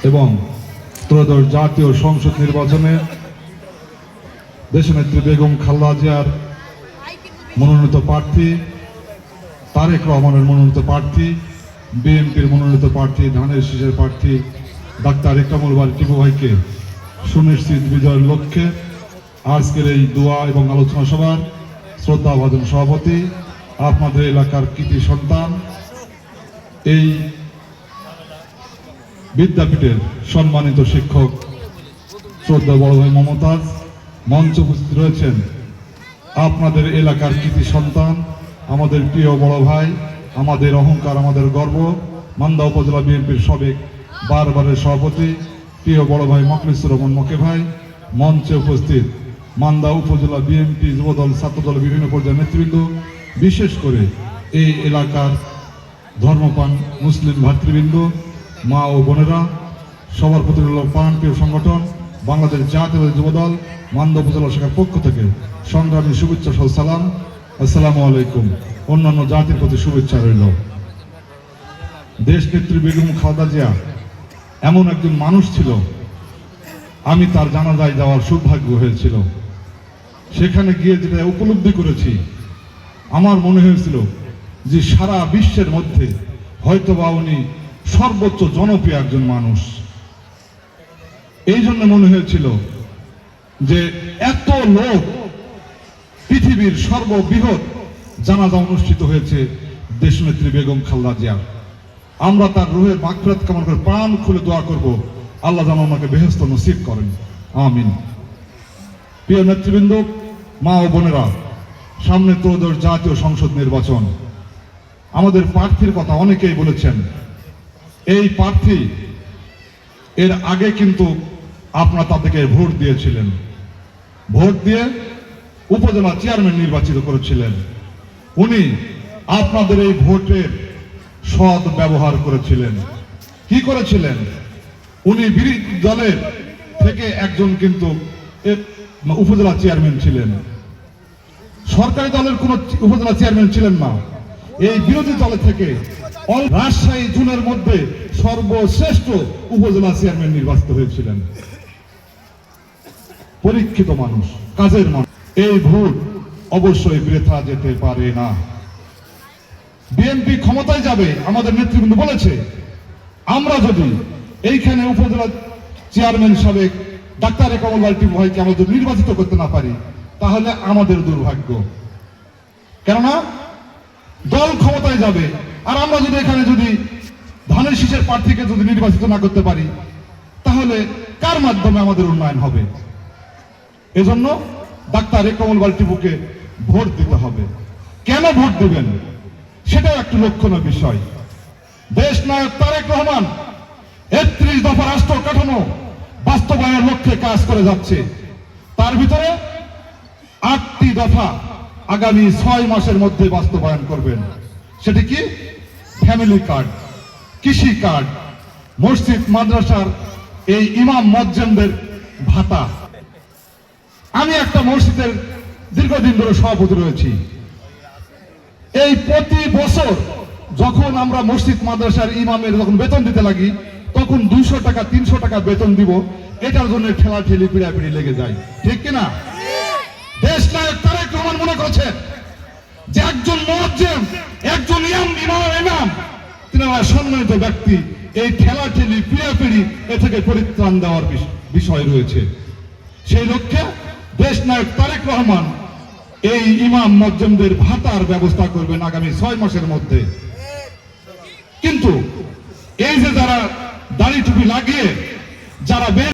এবং ত্রয়োদশ জাতীয় সংসদ নির্বাচনে দেশনেত্রী বেগম খালেদা জিয়ার মনোনীত প্রার্থী, তারেক রহমানের মনোনীত প্রার্থী, বিএনপির মনোনীত প্রার্থী, ধানের শীষের প্রার্থী ডাক্তার ইকরামুল বারী টিপু ভাইকে সুনিশ্চিত বিজয়ের লক্ষ্যে আজকের এই দোয়া এবং আলোচনা সভার শ্রদ্ধাভাজন সভাপতি, আপনাদের এলাকার কৃতি সন্তান, এই বিদ্যাপীঠের সম্মানিত শিক্ষক শ্রদ্ধা বড় ভাই মমতাজ, মঞ্চে উপস্থিত রয়েছেন আপনাদের এলাকার কৃতি সন্তান, আমাদের প্রিয় বড় ভাই, আমাদের অহংকার, আমাদের গর্ব, মান্দা উপজেলা বিএনপির সাবেক বারবারের সভাপতি প্রিয় বড় ভাই মখলিসুর রহমান মকে ভাই, মঞ্চে উপস্থিত মান্দা উপজেলা বিএনপি যুবদল, ছাত্রদল, বিভিন্ন পর্যায়ের নেতৃবৃন্দ, বিশেষ করে এই এলাকার ধর্মপ্রাণ মুসলিম ভাতৃবৃন্দ, মা ও বোনেরা, সবার প্রতি প্রাণপ্রিয় সংগঠন বাংলাদেশ জাতীয় যুবদল মান্দা উপজেলা শাখার পক্ষ থেকে সংগ্রামী শুভেচ্ছা সহ সালাম, আসসালামু আলাইকুম। অন্যান্য জাতির প্রতি শুভেচ্ছা রইল। দেশ নেত্রী বেগম খালেদা জিয়া এমন একজন মানুষ ছিল, আমি তার জানাজায় যাওয়ার সৌভাগ্য হয়েছিল। সেখানে গিয়ে যেটা উপলব্ধি করেছি, আমার মনে হয়েছিল যে সারা বিশ্বের মধ্যে হয়তোবা উনি সর্বোচ্চ জনপ্রিয় একজন মানুষ। এই জন্য মনে হয়েছিল যে এত লোক, পৃথিবীর সর্ববৃহৎ জানাজা অনুষ্ঠিত হয়েছে দেশনেত্রী বেগম খালেদা জিয়া। আমরা তার রুহের মাগফিরাত কামনা করে প্রাণ খুলে দোয়া করব, আল্লাহ যেন আমাকে বেহেশত নসিব করেন, আমিন। প্রিয় নেতৃবৃন্দ, মা ও বোনেরা, সামনে ত্রয়োদশ জাতীয় সংসদ নির্বাচন। আমাদের প্রার্থীর কথা অনেকেই বলেছেন। এই প্রার্থী এর আগে কিন্তু আপনারা তাদেরকে ভোট দিয়েছিলেন, ভোট দিয়ে উপজেলা চেয়ারম্যান নির্বাচিত করেছিলেন। উনি আপনাদের এই ভোটের সৎ ব্যবহার করেছিলেন। কি করেছিলেন? উনি বিরোধী দলের থেকে একজন কিন্তু উপজেলা চেয়ারম্যান ছিলেন, সরকারি দলের কোন উপজেলা চেয়ারম্যান ছিলেন না। এই বিরোধী দল থেকে রাজশাহী জুনের মধ্যে সর্বশ্রেষ্ঠ উপজেলা চেয়ারম্যান নির্বাচিত হয়েছিলেন। পরীক্ষিত মানুষ, কাজের মানুষ। এই ভোট অবশ্যই বৃথা যেতে পারে না। বিএনপি ক্ষমতায় যাবে, আমাদের নেতৃবৃন্দ বলেছে, আমরা যদি এইখানে উপজেলা চেয়ারম্যান সাবেক ডাক্তার ইকরামুল বারী টিপু ভাইকে আমরা যদি নির্বাচিত করতে না পারি, তাহলে আমাদের দুর্ভাগ্য। কেননা দল ক্ষমতায় যাবে, আর আমরা যদি এখানে যদি ধানের শীষের প্রার্থীকে যদি নির্বাচিত না করতে পারি, তাহলে কার মাধ্যমে আমাদের উন্নয়ন হবে? এজন্য ডাক্তার ইকরামুল বারী টিপুকে ভোট দিতে হবে। কেন ভোট দিবেন সেটাও একটু লক্ষণীয় বিষয়। দেশ নায়ক তারেক রহমান ৩১ দফা রাষ্ট্র কাঠামো বাস্তবায়নের লক্ষ্যে কাজ করে যাচ্ছে। তার ভিতরে ৮টি দফা আগামী ৬ মাসের মধ্যে বাস্তবায়ন করবেন। সেটি কি? ফ্যামিলি কার্ড, কৃষি কার্ড, মসজিদ মাদ্রাসার এই ইমাম মুয়াজ্জিনদের ভাতা। আমি একটা মসজিদের দীর্ঘদিন ধরে সভাপতি রয়েছি। এই প্রতি বছর যখন আমরা মসজিদ মাদ্রাসার ইমামের যখন বেতন দিতে লাগি, তখন 200 টাকা 300 টাকা বেতন দিব, এটার জন্য ঠেলাঠেলি পিড়াপিড়ি লেগে যায়, ঠিক কিনা? দেশ নায়ক তারেক রহমান মনে করছেন যে একজন মুয়াজ্জিন, একজন ইমাম, তিনারা সম্মানিত ব্যক্তি, এই ঠেলাঠেলি পিড়াপিড়ি এ থেকে পরিত্রাণ দেওয়ার বিষয় রয়েছে। সেই লক্ষ্যে দেশ নায়ক তারেক রহমান এই ইমাম মুয়াজ্জিনদের ভাতার ব্যবস্থা করবেন আগামী 6 মাসের মধ্যে। কিন্তু এই যে যারা দাড়ি টুপি লাগিয়ে যারা বের